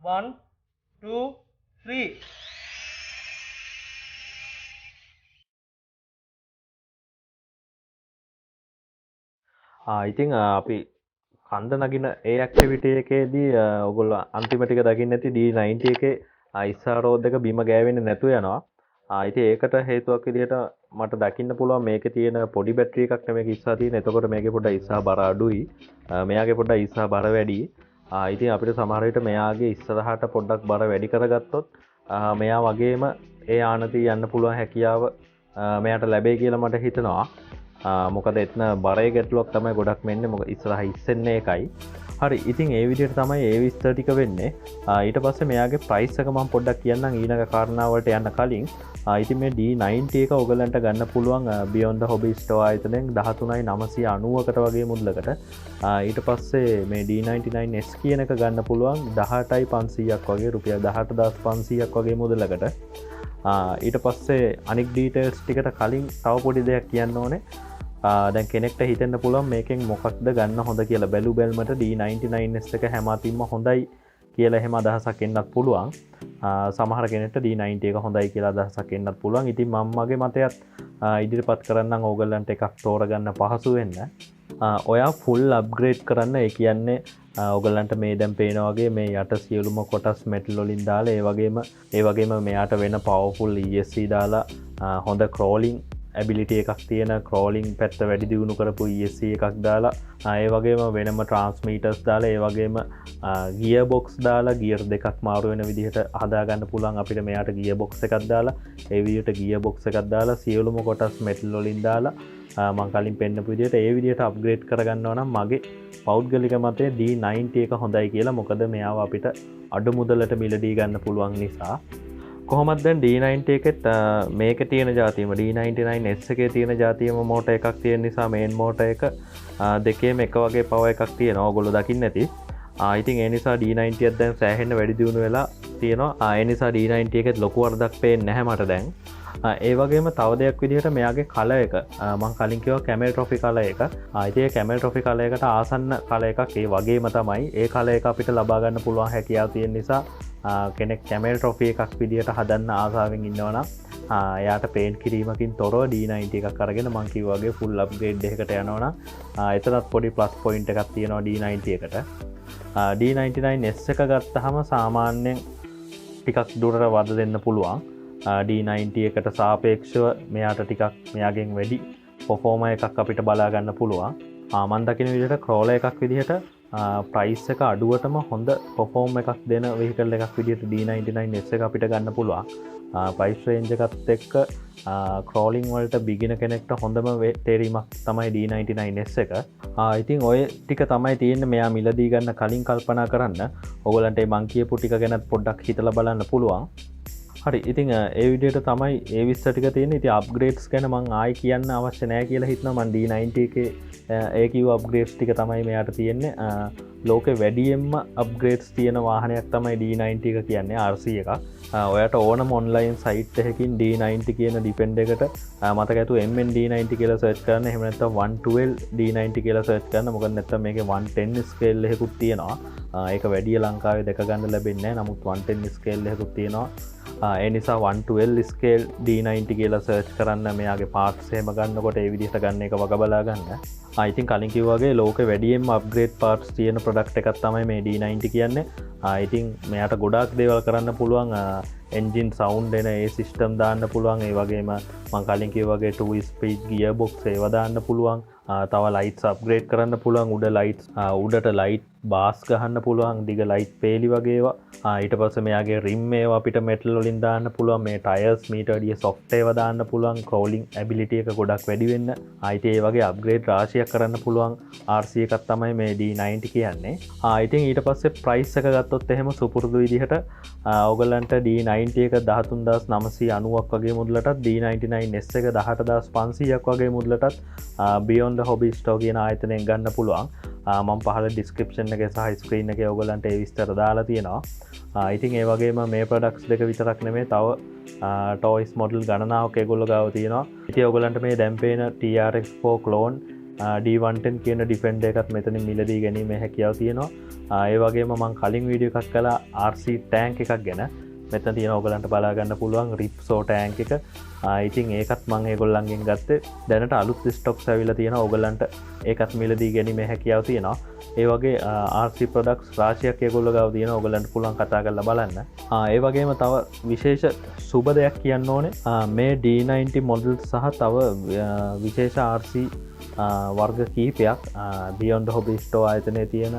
1 2 3 ඉතිං අපි කන්ද නගින ඒ ඇක්ටිවිටිය එකේදී ඔගොල්ල අන්තිමටික දකින්න ඇති D90 එක ඉස්සාරෝධක බිම ගෑවෙන නැතු යනවා. ඉතින් ඒකට හේතුවක් විදිහට මට දකින්න පුළුවන් මේකේ තියෙන පොඩි බැටරි එකක් නෙමෙයි ඉස්සා තියෙන. එතකොට මේකේ පොඩ්ඩක් ඉස්සා බර අඩුයි. මෙයාගේ පොඩ්ඩක් ඉස්සා බර වැඩි. ඉතින් අපිට සමහර විට මෙයාගේ ඉස්සරහට පොඩ්ඩක් බර වැඩි කරගත්තොත් මෙයා වගේම ඒ ආනතිය යන්න පුළුවන් හැකියාව මෙයාට ලැබෙයි කියලා මට හිතෙනවා. මොකද එතන බරේ ගැටලුවක් තමයි ගොඩක් වෙන්නේ. මොකද ඉස්සරහ ඉස්සෙන්නේ එකයි. හරි ඉතින් ඒ විදිහට තමයි ඒ විස්තර ටික වෙන්නේ. ඊට පස්සේ මෙයාගේ ප්‍රයිස් එක මම පොඩ්ඩක් කියන්නම් ඊළඟ කාරණාවලට යන්න කලින්. ඉතින් මේ D90 එක ඔයගලන්ට ගන්න පුළුවන් Beyond the Hobby Store ආයතනයෙන් 13990කට වගේ මුදලකට. ඊට පස්සේ මේ D99S කියන එක ගන්න පුළුවන් 18500ක් වගේ රුපියල් 18500ක් වගේ මුදලකට. ඊට පස්සේ අනික් ඩීටේල්ස් ටිකට කලින් තව පොඩි දෙයක් කියන්න ඕනේ. දැන් කෙනෙක්ට හිතෙන්න පුළුවන් මේකෙන් මොකක්ද ගන්න හොඳ කියලා. බැලු බැලමට D99S එක හැම අතින්ම හොඳයි කියලා එහෙම අදහසක් එන්නත් පුළුවන්. සමහර කෙනෙක්ට D90 එක හොඳයි කියලා අදහසක් එන්නත් පුළුවන්. ඉතින් මම මගේ මතයත් ඉදිරිපත් කරන්නම් ඕගොල්ලන්ට එකක් තෝරගන්න පහසු වෙන්න. ඔයා ෆුල් අප්ග්‍රේඩ් කරන්න. ඒ කියන්නේ ඔයගලන්ට මේ දැන් පේනා වගේ මේ යට සියලුම කොටස් මෙටල් වලින් දාලා ඒ වගේම මෙයාට වෙන පවර්ෆුල් ESC දාලා හොඳ ක්‍රෝලිං ඇබිලිටි එකක් තියෙන ක්‍රෝලිං පැත්ත වැඩි දියුණු කරපු ESC එකක් දාලා ඒ වගේම වෙනම ට්‍රාන්ස්මීටර්ස් දාලා ඒ වගේම ගියර් බොක්ස් දාලා ගියර් දෙකක් මාරු වෙන විදිහට හදාගන්න පුළුවන් අපිට. මෙයාට ගියර් බොක්ස් එකක් දාලා ඒ විදිහට ගියර් බොක්ස් එකක් දාලා සියලුම කොටස් මෙටල් වලින් දාලා මං කලින් පෙන්නපු විදිහට ඒ විදිහට අප්ග්‍රේඩ් කරගන්නවා නම් මගේ පෞද්ගලික මතය D90 එක හොඳයි කියලා. මොකද මෙයාව අපිට අඩු මුදලට මිලදී ගන්න පුළුවන් නිසා. කොහොමද දැන් D90 එකෙත් මේක තියෙන ජාතියම D99S එකේ තියෙන ජාතියම මෝටර් එකක් තියෙන නිසා මේන් මෝටර් එක දෙකේම එක වගේ පවර් එකක් තියෙනවා. ඔයගොල්ලෝ දකින්න ඇති. ඉතින් ඒ නිසා D90 එකත් දැන් සෑහෙන්න වැඩි දියුණු වෙලා තියෙනවා. ඒ නිසා D90 එකෙත් ලොකු වරදක් පේන්නේ නැහැ මට දැන්. ඒ වගේම තව දෙයක් විදිහට මෙයාගේ කලර් එක මම කලින් කිව්වා කැමල් ට්‍රොෆි කලර් එක. ඉතින් ඒ කැමල් ට්‍රොෆි කලර් එකට ආසන්න කලර් එකක් ඒ වගේම තමයි. ඒ කලර් එක අපිට ලබා ගන්න පුළුවන් හැකියාව තියෙන නිසා කෙනෙක් කැමල් ට්‍රොෆි එකක් විදිහට හදන්න ආසාවෙන් ඉන්නවනම් එයාට පේන්ට් කිරීමකින් තොරව D90 එකක් අරගෙන මං කිව්වා වගේ ෆුල් අප්ග්‍රේඩ් එකකට යනවනම් එතනත් පොඩි ප්ලස් පොයින්ට් එකක් තියෙනවා D90 එකට. D99S එක ගත්තහම සාමාන්‍යයෙන් ටිකක් දුරට වද දෙන්න පුළුවන්. D90 එකට සාපේක්ෂව මෙයාට ටිකක් මෙයාගෙන් වැඩි පොෆෝමර් එකක් අපිට බලා ගන්න පුළුවන්. මම දකින විදිහට ක්‍රෝලර් එකක් විදිහට ප්‍රයිස් එක අඩුවටම හොඳ පොෆෝම් එකක් දෙන වෙහිකල් එකක් විදිහට D99S එක අපිට ගන්න පුළුවන්. ප්‍රයිස් රේන්ජ් එකත් එක්ක ක්‍රෝලිං වලට බිගින කෙනෙක්ට හොඳම තේරීමක් තමයි D99S එක. ඉතින් ඔය ටික තමයි තියෙන්නේ මෙයා මිලදී ගන්න කලින් කල්පනා කරන්න. ඔයගලන්ට මේ මං කියපු ටික ගැන පොඩ්ඩක් හිතලා බලන්න පුළුවන්. හරි ඉතින් ඒ විදිහට තමයි ඒ විස්තර ටික තියෙන්නේ. ඉතින් අප්ග්‍රේඩ්ස් ගැන මං ආයි කියන්න අවශ්‍ය නැහැ කියලා හිතනවා. මං D90 එකේ ඒ කිව්ව අප්ග්‍රේඩ්ස් ටික තමයි මෙයාට තියෙන්නේ. ලෝකෙ වැඩියෙන්ම අප්ග්‍රේඩ්ස් තියෙන වාහනයක් තමයි D90 එක කියන්නේ RC එකක්. ඔයාට ඕනම ඔන්ලයින් සයිට් එකකින් D90 කියන ඩිපෙන්ඩර් එකට මතක ඇතුව MN D90 කියලා සර්ච් කරන්න. එහෙම නැත්නම් 112 D90 කියලා සර්ච් කරන්න. මොකද නැත්නම් මේකේ 110 ස්කේල් එකකුත් තියෙනවා. ඒක වැඩි ලංකාවේ දැක ගන්න ලැබෙන්නේ නැහැ. නමුත් 110 ස්කේල් එකකුත් තියෙනවා. ඒ නිසා 112 ස්කේල් D90 කියලා සර්ච් කරන්න. මෙයාගේ පාර්ට්ස් එහෙම ගන්නකොට ඒ විදිහට ගන්න එක වග බලා ගන්න. ඉතින් කලින් කිව්වා වගේ ලෝකෙ වැඩියෙන්ම අප්ග්‍රේඩ් පාර්ට්ස් තියෙන ප්‍රොඩක්ට් එකක් තමයි මේ D90 කියන්නේ. ඉතින් මෙයාට ගොඩාක් දේවල් කරන්න පුළුවන්. එන්ජින් සවුන්ඩ් එන ඒ සිස්ටම් දාන්න පුළුවන්. ඒ වගේම මම කලින් කිව්වා වගේ 2 ස්පීඩ් ගියර් බොක්ස් ඒවා දාන්න පුළුවන්. තව ලයිට්ස් අප්ග්‍රේඩ් කරන්න පුළුවන්. උඩ ලයිට්ස් උඩට ලයිට් බාස් ගහන්න පුළුවන්. දිග ලයිට් පේලි වගේවා. ඊට පස්සේ මෙයාගේ රිම් ඒවා අපිට මෙටල් වලින් දාන්න පුළුවන්. මේ ටයර්ස් මීට වැඩිය සොෆ්ට් ඒවා දාන්න පුළුවන්. ක්‍රෝලිං ඇබිලිටි එක ගොඩක් වැඩි වෙන්න. ඉතින් ඒ වගේ අප්ග්‍රේඩ් රාශියක් කරන්න පුළුවන් RC එකක් තමයි මේ D90 කියන්නේ. ඉතින් ඊට පස්සේ ප්‍රයිස් එක ගත්තොත් එහෙම සුපුරුදු විදිහට ඔයගලන්ට D90 එක 13990ක් වගේ මුදලටත් D99S එක 18500ක් වගේ මුදලටත් Beyond the Hobby Store කියන ආයතනයෙන් ගන්න පුළුවන්. මම පහළ ඩිස්ක්‍රිප්ෂන් එකේ සහ ස්ක්‍රීන් එකේ ඔයගලන්ට ඒ විස්තර දාලා තියෙනවා. ඉතින් ඒ වගේම මේ ප්‍රොඩක්ට්ස් දෙක විතරක් නෙමෙයි තව ටොයිස් මොඩල් ගණනාවක් ඒගොල්ලෝ ගාව තියෙනවා. ඉතින් ඔයගලන්ට මේ දැන් පේන TRX4 clone D110 කියන ඩිෆෙන්ඩර් එකත් මෙතනින් මිලදී ගැනීමේ හැකියාව තියෙනවා. ඒ වගේම මම කලින් වීඩියෝ එකක් කළා RC ටැංක් එකක් ගැන. මෙතන තියෙන ඔයගලන්ට බලා ගන්න පුළුවන් රිප්සෝ ටෑන්ක් එක. ඉතින් ඒකත් මම ඒගොල්ලන්ගෙන් ගත්තේ. දැනට අලුත් ස්ටොක්ස් ඇවිල්ලා තියෙනවා. ඔයගලන්ට ඒකත් මිලදී ගැනීමේ හැකියාව තියෙනවා. ඒ වගේ RC ප්‍රොඩක්ට්ස් රාශියක් ඒගොල්ලෝ ගාව තියෙනවා. ඔයගලන්ට පුළුවන් කතා කරලා බලන්න. ඒ වගේම තව විශේෂ සුබ දෙයක් කියන්න ඕනේ. මේ D90 මොඩල් සහ තව විශේෂ RC වර්ග කීපයක් Beyond Hobby Store ආයතනයේ තියෙන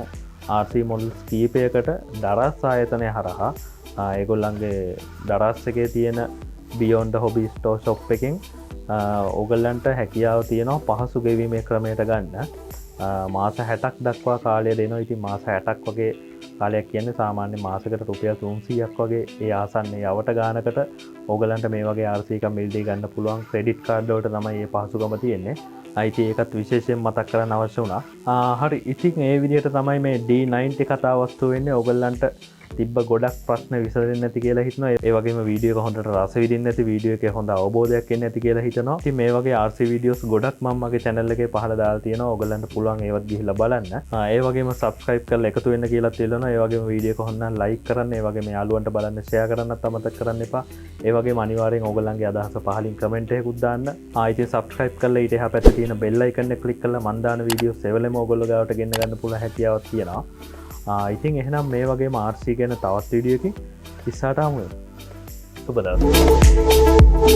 RC මොඩල්ස් කීපයකට දරස් ආයතනය හරහා ඒගොල්ලන්ගේ දරස් එකේ තියෙන Beyond Hobby Store shop එකෙන් ඕගොල්ලන්ට හැකියාව තියෙනවා පහසු ගෙවීමේ ක්‍රමයට ගන්න. මාස 60ක් දක්වා කාලය දෙනවා. ඉතින් මාස 60ක් වගේ කාලයක් කියන්නේ සාමාන්‍ය මාසකට රුපියල් 300ක් වගේ ඒ ආසන්නයේ යවට ගානකට ඕගොල්ලන්ට මේ වගේ RC එකක් මිලදී ගන්න පුළුවන්. ක්‍රෙඩිට් කාඩ් වලට තමයි මේ පහසුකම තියෙන්නේ. අයිති ඒකත් විශේෂයෙන් මතක් කරන්න අවශ්‍ය වුණා. හරි, ඉතින් ඒ විදිහට තමයි මේ D90 කතා වස්තු වෙන්නේ. ඕගොල්ලන්ට තිබ්බ ගොඩක් ප්‍රශ්න විසඳෙන්නේ නැති කියලා හිතනවා. ඒ වගේම වීඩියෝ එක හොඳට රස විඳින්න නැති, වීඩියෝ එකේ හොඳ අවබෝධයක් එන්නේ නැති කියලා හිතනවා. ඉතින් මේ වගේ RC වීඩියෝස් ගොඩක් මම මගේ channel එකේ පහළ දාලා තියෙනවා. ඕගොල්ලන්ට පුළුවන් ඒවත් ගිහිල්ලා බලන්න. ඒ වගේම subscribe කරලා එකතු වෙන්න කියලා තියෙනවා. ඒ වගේම වීඩියෝ එක හොඳනම් like කරන්න. ඒ වගේම යාළුවන්ට බලන්න share කරන්නත් අමතක කරන්න එපා. ඒ වගේම අනිවාර්යෙන් ඕගොල්ලන්ගේ අදහස පහලින් comment එකකුත් දාන්න. ඉතින් subscribe කරලා ඊට එහා පැත්තේ තියෙන bell icon එක click කරලා මන් දාන වීඩියෝස් එවලම ඕගොල්ලෝ ගාවට ගෙන්න ගන්න පුළුවන් හැකියාවක් තියෙනවා. ඉතින් එහෙනම් මේ වගේම RC ගැන තවත් වීඩියෝ එකකින් ඉස්සරහට හමු වෙමු. සුබ දවසක්.